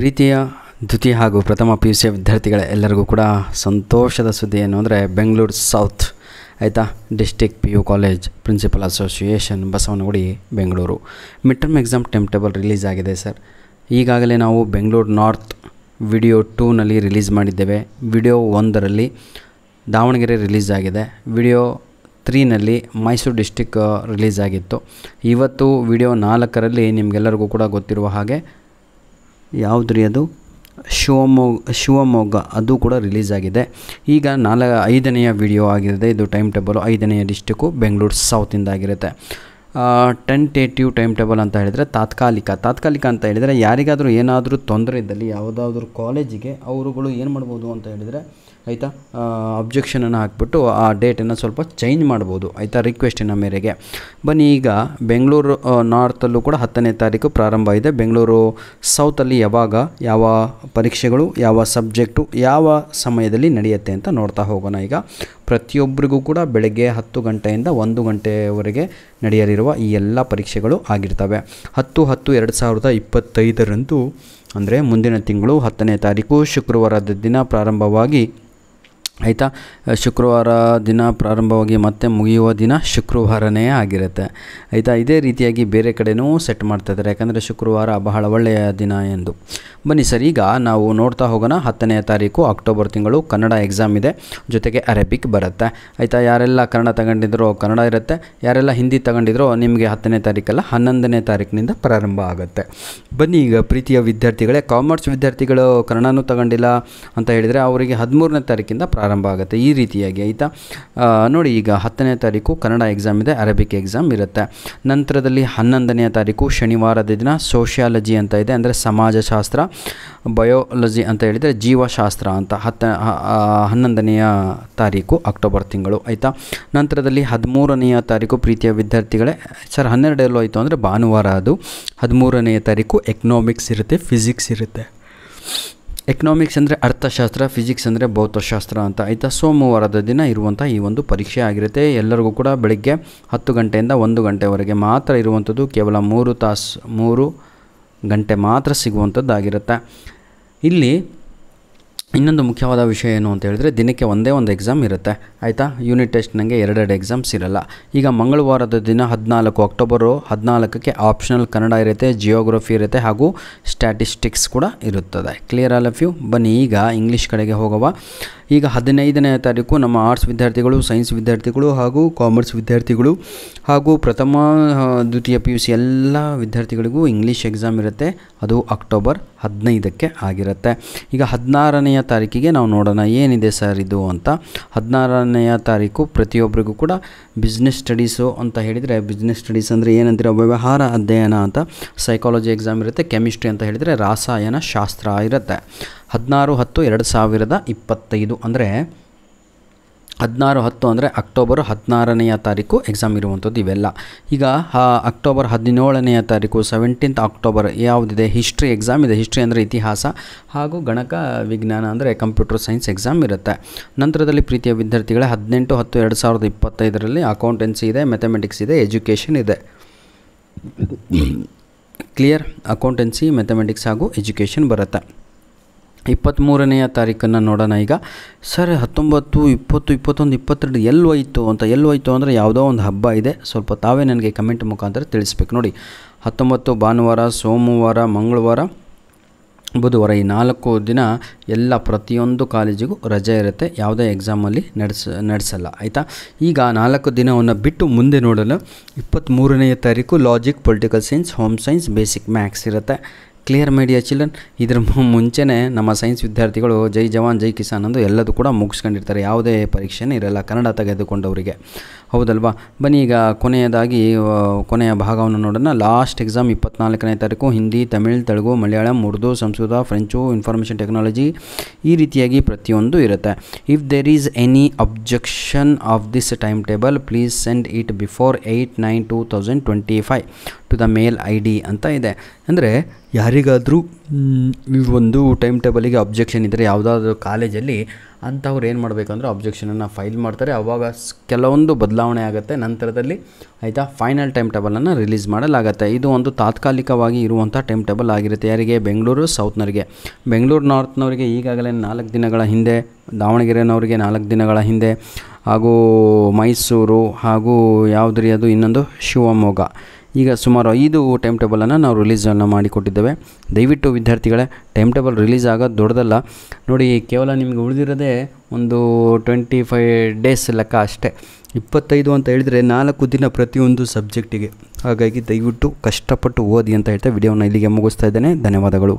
ಪ್ರೀತಿಯ ದ್ವಿತೀಯ ಹಾಗೂ ಪ್ರಥಮ PUC ವಿದ್ಯಾರ್ಥಿಗಳ ಎಲ್ಲರಿಗೂ ಕೂಡ ಸಂತೋಷದ ಸುದ್ದಿ ಏನು ಅಂದರೆ ಬೆಂಗಳೂರು ಸೌತ್ ಆಯಿತಾ district PU college principal association Basavanagudi Bengaluru mid term exam time table release ಆಗಿದೆ ಸರ್. ಈಗಾಗಲೇ ನಾವು ಬೆಂಗಳೂರು ನಾರ್ತ್ ವಿಡಿಯೋ 2ನಲ್ಲಿ ರಿಲೀಸ್ ಮಾಡಿದ್ದೇವೆ. ವಿಡಿಯೋ 1ರಲ್ಲಿ ದಾವಣಗೆರೆ ರಿಲೀಸ್ ಆಗಿದೆ. ವಿಡಿಯೋ 3ನಲ್ಲಿ ಮೈಸೂರು ಡಿಸ್ಟಿಕ್ ರಿಲೀಸ್ ಆಗಿತ್ತು. ಇವತ್ತು ವಿಡಿಯೋ 4ರಲ್ಲಿ ನಿಮಗೆಲ್ಲರಿಗೂ ಕೂಡ ಗೊತ್ತಿರುವ ಹಾಗೆ ಯಾವುದ್ರಿ ಅದು ಶಿವಮೊಗ್ಗ ಅದು ಕೂಡ ರಿಲೀಸ್ ಆಗಿದೆ. ಈಗ 5ನೆಯ ವಿಡಿಯೋ ಆಗಿದೆ. ಇದು ಟೈಮ್ ಟೇಬಲು 5ನೆಯ ಡಿಸ್ಟಿಕ್ಕು ಬೆಂಗಳೂರು ಸೌತಿಂದ ಆಗಿರುತ್ತೆ. ಟೆಂಟೇಟಿವ್ ಟೈಮ್ ಟೇಬಲ್ ಅಂತ ಹೇಳಿದರೆ ತಾತ್ಕಾಲಿಕ ಅಂತ ಹೇಳಿದರೆ ಯಾರಿಗಾದರೂ ಏನಾದರೂ ತೊಂದರೆ ಇದ್ದಲ್ಲಿ ಯಾವುದಾದ್ರೂ ಕಾಲೇಜಿಗೆ ಅವರುಗಳು ಏನು ಮಾಡ್ಬೋದು ಅಂತ ಹೇಳಿದರೆ ಆಯಿತಾ ಅಬ್ಜೆಕ್ಷನನ್ನು ಹಾಕ್ಬಿಟ್ಟು ಆ ಡೇಟನ್ನು ಸ್ವಲ್ಪ ಚೇಂಜ್ ಮಾಡ್ಬೋದು ಆಯಿತಾ ರಿಕ್ವೆಸ್ಟಿನ ಮೇರೆಗೆ. ಬನ್ನಿ ಈಗ ಬೆಂಗಳೂರು ನಾರ್ತಲ್ಲೂ ಕೂಡ 10ನೇ ತಾರೀಕು ಪ್ರಾರಂಭ ಇದೆ. ಬೆಂಗಳೂರು ಸೌತಲ್ಲಿ ಯಾವಾಗ ಯಾವ ಪರೀಕ್ಷೆಗಳು ಯಾವ ಸಬ್ಜೆಕ್ಟು ಯಾವ ಸಮಯದಲ್ಲಿ ನಡೆಯುತ್ತೆ ಅಂತ ನೋಡ್ತಾ ಹೋಗೋಣ. ಈಗ ಪ್ರತಿಯೊಬ್ಬರಿಗೂ ಕೂಡ ಬೆಳಗ್ಗೆ 10 ಗಂಟೆಯಿಂದ 1 ಗಂಟೆವರೆಗೆ ನಡೆಯಲಿರುವ ಈ ಎಲ್ಲ ಪರೀಕ್ಷೆಗಳು ಆಗಿರ್ತವೆ. 10/10/2025 ಅಂದರೆ ಮುಂದಿನ ತಿಂಗಳು 10ನೇ ತಾರೀಕು ಶುಕ್ರವಾರದ ದಿನ ಪ್ರಾರಂಭವಾಗಿ ಆಯಿತಾ ಶುಕ್ರವಾರ ದಿನ ಪ್ರಾರಂಭವಾಗಿ ಮತ್ತೆ ಮುಗಿಯುವ ದಿನ ಶುಕ್ರವಾರನೇ ಆಗಿರುತ್ತೆ ಆಯಿತಾ. ಇದೇ ರೀತಿಯಾಗಿ ಬೇರೆ ಕಡೆನೂ ಸೆಟ್ ಮಾಡ್ತಾಯಿದ್ದಾರೆ, ಯಾಕಂದರೆ ಶುಕ್ರವಾರ ಬಹಳ ಒಳ್ಳೆಯ ದಿನ ಎಂದು. ಬನ್ನಿ ಸರ್, ಈಗ ನಾವು ನೋಡ್ತಾ ಹೋಗೋಣ. 10ನೇ ತಾರೀಕು ಅಕ್ಟೋಬರ್ ತಿಂಗಳು ಕನ್ನಡ ಎಕ್ಸಾಮ್ ಇದೆ, ಜೊತೆಗೆ ಅರೇಬಿಕ್ ಬರುತ್ತೆ ಆಯಿತಾ. ಯಾರೆಲ್ಲ ಕನ್ನಡ ತಗೊಂಡಿದ್ರೋ ಕನ್ನಡ ಇರುತ್ತೆ, ಯಾರೆಲ್ಲ ಹಿಂದಿ ತಗೊಂಡಿದ್ರೋ ನಿಮಗೆ 10ನೇ ತಾರೀಕಲ್ಲ 11ನೇ ತಾರೀಕಿನಿಂದ ಪ್ರಾರಂಭ ಆಗುತ್ತೆ. ಬನ್ನಿ ಈಗ ಪ್ರೀತಿಯ ವಿದ್ಯಾರ್ಥಿಗಳೇ, ಕಾಮರ್ಸ್ ವಿದ್ಯಾರ್ಥಿಗಳು ಕನ್ನಡನೂ ತಗೊಂಡಿಲ್ಲ ಅಂತ ಹೇಳಿದರೆ ಅವರಿಗೆ 13ನೇ ತಾರೀಕಿಂದ ಪ್ರಾರಂಭ ಆಗುತ್ತೆ. ಈ ರೀತಿಯಾಗಿ ಆಯಿತಾ. ನೋಡಿ, ಈಗ 10ನೇ ತಾರೀಕು ಕನ್ನಡ ಎಕ್ಸಾಮ್ ಇದೆ, ಅರೇಬಿಕ್ ಎಕ್ಸಾಮ್ ಇರುತ್ತೆ. ನಂತರದಲ್ಲಿ 11ನೇ ತಾರೀಕು ಶನಿವಾರದ ದಿನ ಸೋಷಿಯಾಲಜಿ ಅಂತ ಇದೆ, ಅಂದರೆ ಸಮಾಜಶಾಸ್ತ್ರ. ಬಯೋಲಜಿ ಅಂತ ಹೇಳಿದರೆ ಜೀವಶಾಸ್ತ್ರ ಅಂತ 11ನೇ ತಾರೀಕು ಅಕ್ಟೋಬರ್ ತಿಂಗಳು ಆಯಿತಾ. ನಂತರದಲ್ಲಿ 13ನೇ ತಾರೀಕು ಪ್ರೀತಿಯ ವಿದ್ಯಾರ್ಥಿಗಳೇ, ಸರ್ 12 ಎಲ್ಲೋ ಆಯಿತು ಅಂದರೆ ಭಾನುವಾರ ಅದು. 13ನೇ ತಾರೀಕು ಎಕನಾಮಿಕ್ಸ್ ಇರುತ್ತೆ, ಫಿಸಿಕ್ಸ್ ಇರುತ್ತೆ. ಎಕನಾಮಿಕ್ಸ್ ಅಂದರೆ ಅರ್ಥಶಾಸ್ತ್ರ, ಫಿಸಿಕ್ಸ್ ಅಂದರೆ ಭೌತಶಾಸ್ತ್ರ ಅಂತ ಆಯಿತಾ. ಸೋಮವಾರದ ದಿನ ಇರುವಂಥ ಈ ಒಂದು ಪರೀಕ್ಷೆ ಆಗಿರುತ್ತೆ. ಎಲ್ಲರಿಗೂ ಕೂಡ ಬೆಳಗ್ಗೆ 10 ಗಂಟೆಯಿಂದ 1 ಗಂಟೆವರೆಗೆ ಮಾತ್ರ ಇರುವಂಥದ್ದು, ಕೇವಲ 3 ಗಂಟೆ ಮಾತ್ರ ಸಿಗುವಂಥದ್ದಾಗಿರುತ್ತೆ. ಇಲ್ಲಿ ಇನ್ನೊಂದು ಮುಖ್ಯವಾದ ವಿಷಯ ಏನು ಅಂತ ಹೇಳಿದರೆ, ದಿನಕ್ಕೆ ಒಂದೇ ಒಂದು ಎಕ್ಸಾಮ್ ಇರುತ್ತೆ ಆಯಿತಾ. ಯೂನಿಟ್ ಟೆಸ್ಟ್ ನನಗೆ 2 ಎಕ್ಸಾಮ್ಸ್ ಇರಲ್ಲ. ಈಗ ಮಂಗಳವಾರದ ದಿನ 14 ಅಕ್ಟೋಬರು 14ಕ್ಕೆ ಆಪ್ಷನಲ್ ಕನ್ನಡ ಇರುತ್ತೆ, ಜಿಯೋಗ್ರಫಿ ಇರುತ್ತೆ ಹಾಗೂ ಸ್ಟ್ಯಾಟಿಸ್ಟಿಕ್ಸ್ ಕೂಡ ಇರುತ್ತದೆ. Clear all of you. ಬನ್ನಿ ಈಗ ಇಂಗ್ಲೀಷ್ ಕಡೆಗೆ ಹೋಗುವ. ಈಗ 15ನೇ ತಾರೀಕು ನಮ್ಮ ಆರ್ಟ್ಸ್ ವಿದ್ಯಾರ್ಥಿಗಳು, ಸೈನ್ಸ್ ವಿದ್ಯಾರ್ಥಿಗಳು ಹಾಗೂ ಕಾಮರ್ಸ್ ವಿದ್ಯಾರ್ಥಿಗಳು ಹಾಗೂ ಪ್ರಥಮ ದ್ವಿತೀಯ PUC ಎಲ್ಲ ವಿದ್ಯಾರ್ಥಿಗಳಿಗೂ ಇಂಗ್ಲೀಷ್ ಎಕ್ಸಾಮ್ ಇರುತ್ತೆ. ಅದು ಅಕ್ಟೋಬರ್ 15ಕ್ಕೆ ಆಗಿರುತ್ತೆ. ಈಗ 16ನೇ ತಾರೀಕಿಗೆ ನಾವು ನೋಡೋಣ ಏನಿದೆ ಸರ್ ಇದು ಅಂತ. 16ನೇ ತಾರೀಕು ಪ್ರತಿಯೊಬ್ಬರಿಗೂ ಕೂಡ ಬಿಸ್ನೆಸ್ ಸ್ಟಡೀಸು ಅಂತ ಹೇಳಿದರೆ, ಬಿಸ್ನೆಸ್ ಸ್ಟಡೀಸ್ ಅಂದರೆ ಏನಂದರೆ ವ್ಯವಹಾರ ಅಧ್ಯಯನ ಅಂತ. ಸೈಕಾಲಜಿ ಎಕ್ಸಾಮ್ ಇರುತ್ತೆ. ಕೆಮಿಸ್ಟ್ರಿ ಅಂತ ಹೇಳಿದರೆ ರಾಸಾಯನ ಶಾಸ್ತ್ರ ಇರುತ್ತೆ. 16/10/2025 ಅಂದರೆ 16/10 ಅಂದರೆ ಅಕ್ಟೋಬರ್ 16ನೇ ತಾರೀಕು ಎಕ್ಸಾಮ್ ಇರುವಂಥದ್ದು ಇವೆಲ್ಲ. ಈಗ ಅಕ್ಟೋಬರ್ 17ನೇ ತಾರೀಕು 17th ಅಕ್ಟೋಬರ್ ಯಾವುದಿದೆ, ಹಿಸ್ಟ್ರಿ ಎಕ್ಸಾಮ್ ಇದೆ. ಹಿಸ್ಟ್ರಿ ಅಂದರೆ ಇತಿಹಾಸ ಹಾಗೂ ಗಣಕ ವಿಜ್ಞಾನ ಅಂದರೆ ಕಂಪ್ಯೂಟರ್ ಸೈನ್ಸ್ ಎಕ್ಸಾಮ್ ಇರುತ್ತೆ. ನಂತರದಲ್ಲಿ ಪ್ರೀತಿಯ ವಿದ್ಯಾರ್ಥಿಗಳೇ 18/10/2025 ಅಕೌಂಟೆನ್ಸಿ ಇದೆ, ಮ್ಯಾಥಮೆಟಿಕ್ಸ್ ಇದೆ, ಎಜುಕೇಷನ್ ಇದೆ. ಕ್ಲಿಯರ್. ಅಕೌಂಟೆನ್ಸಿ, ಮ್ಯಾಥಮೆಟಿಕ್ಸ್ ಹಾಗೂ ಎಜುಕೇಷನ್ ಬರುತ್ತೆ. 23ನೇ ತಾರೀಕನ್ನು ನೋಡೋಣ. ಈಗ ಸರ್ 19, 20, 21, 22 ಎಲ್ಲೋಯ್ತು ಅಂದರೆ ಯಾವುದೋ ಒಂದು ಹಬ್ಬ ಇದೆ. ಸ್ವಲ್ಪ ತಾವೇ ನನಗೆ ಕಮೆಂಟ್ ಮುಖಾಂತರ ತಿಳಿಸ್ಬೇಕು. ನೋಡಿ, 19 ಭಾನುವಾರ, ಸೋಮವಾರ, ಮಂಗಳವಾರ, ಬುಧವಾರ ಈ 4 ದಿನ ಎಲ್ಲ ಪ್ರತಿಯೊಂದು ಕಾಲೇಜಿಗೂ ರಜೆ ಇರುತ್ತೆ. ಯಾವುದೇ ಎಕ್ಸಾಮಲ್ಲಿ ನಡೆಸಲ್ಲ ಆಯಿತಾ. ಈಗ 4 ದಿನವನ್ನು ಬಿಟ್ಟು ಮುಂದೆ ನೋಡೋಣ. 23ನೇ ತಾರೀಕು logic, political science, home science, basic maths ಇರುತ್ತೆ. Clear media children. ಇದ್ರ ಮುಂಚೆನೇ ನಮ್ಮ ಸೈನ್ಸ್ ವಿದ್ಯಾರ್ಥಿಗಳು ಜೈ ಜವಾನ್ ಜೈ ಕಿಸಾನ್ ಅಂದು ಎಲ್ಲದೂ ಕೂಡ ಮುಗಿಸ್ಕೊಂಡಿರ್ತಾರೆ. ಯಾವುದೇ ಪರೀಕ್ಷೆನೇ ಇರಲ್ಲ ಕನ್ನಡ ತೆಗೆದುಕೊಂಡವರಿಗೆ, ಹೌದಲ್ವಾ. ಬನ್ನಿ ಈಗ ಕೊನೆಯ ಭಾಗವನ್ನು ನೋಡೋಣ. ಲಾಸ್ಟ್ ಎಕ್ಸಾಮ್ 24ನೇ ತಾರೀಕು Hindi, Tamil, Telugu, Malayalam, Urdu, Sanskrit, French, information technology ಈ ರೀತಿಯಾಗಿ ಪ್ರತಿಯೊಂದು ಇರುತ್ತೆ. If there is any objection of this time table please send it before 8/9/2025 to the mail ID ಅಂತ ಇದೆ. ಅಂದರೆ ಯಾರಿಗಾದರೂ ಈ ಒಂದು ಟೈಮ್ ಟೇಬಲಿಗೆ ಅಬ್ಜೆಕ್ಷನ್ ಇದ್ದರೆ ಯಾವುದಾದ್ರೂ ಕಾಲೇಜಲ್ಲಿ ಅಂಥವ್ರು ಏನು ಮಾಡಬೇಕಂದ್ರೆ ಅಬ್ಜೆಕ್ಷನನ್ನು ಫೈಲ್ ಮಾಡ್ತಾರೆ. ಆವಾಗ ಕೆಲವೊಂದು ಬದಲಾವಣೆ ಆಗುತ್ತೆ. ನಂತರದಲ್ಲಿ ಆಯಿತಾ ಫೈನಲ್ ಟೈಮ್ ಟೇಬಲನ್ನು ರಿಲೀಸ್ ಮಾಡಲಾಗುತ್ತೆ. ಇದು ಒಂದು ತಾತ್ಕಾಲಿಕವಾಗಿ ಇರುವಂಥ ಟೈಮ್ ಟೇಬಲ್ ಆಗಿರುತ್ತೆ. ಯಾರಿಗೆ? ಬೆಂಗಳೂರು ಸೌತ್ನವರಿಗೆ. ಬೆಂಗಳೂರು ನಾರ್ತ್ನವರಿಗೆ ಈಗಾಗಲೇ 4 ದಿನಗಳ ಹಿಂದೆ, ದಾವಣಗೆರೆನವರಿಗೆ 4 ದಿನಗಳ ಹಿಂದೆ, ಹಾಗೂ ಮೈಸೂರು ಹಾಗೂ ಯಾವುದ್ರಿ ಅದು ಇನ್ನೊಂದು ಶಿವಮೊಗ್ಗ, ಈಗ ಸುಮಾರು 5 ಟೈಮ್ ಟೇಬಲನ್ನು ನಾವು ರಿಲೀಸನ್ನು ಮಾಡಿಕೊಟ್ಟಿದ್ದೇವೆ. ದಯವಿಟ್ಟು ವಿದ್ಯಾರ್ಥಿಗಳೇ, ಟೈಮ್ ಟೇಬಲ್ ರಿಲೀಸ್ ಆಗೋದು ದೊಡ್ಡದಲ್ಲ ನೋಡಿ. ಕೇವಲ ನಿಮಗೆ ಉಳಿದಿರೋದೇ ಒಂದು 25 ಡೇಸ್ ಲೆಕ್ಕ ಅಷ್ಟೇ. 25 ಅಂತ ಹೇಳಿದರೆ 4 ದಿನ ಪ್ರತಿಯೊಂದು ಸಬ್ಜೆಕ್ಟಿಗೆ. ಹಾಗಾಗಿ ದಯವಿಟ್ಟು ಕಷ್ಟಪಟ್ಟು ಓದಿ ಅಂತ ಹೇಳ್ತಾ ವಿಡಿಯೋನ ಇಲ್ಲಿಗೆ ಮುಗಿಸ್ತಾ ಇದ್ದೇನೆ. ಧನ್ಯವಾದಗಳು.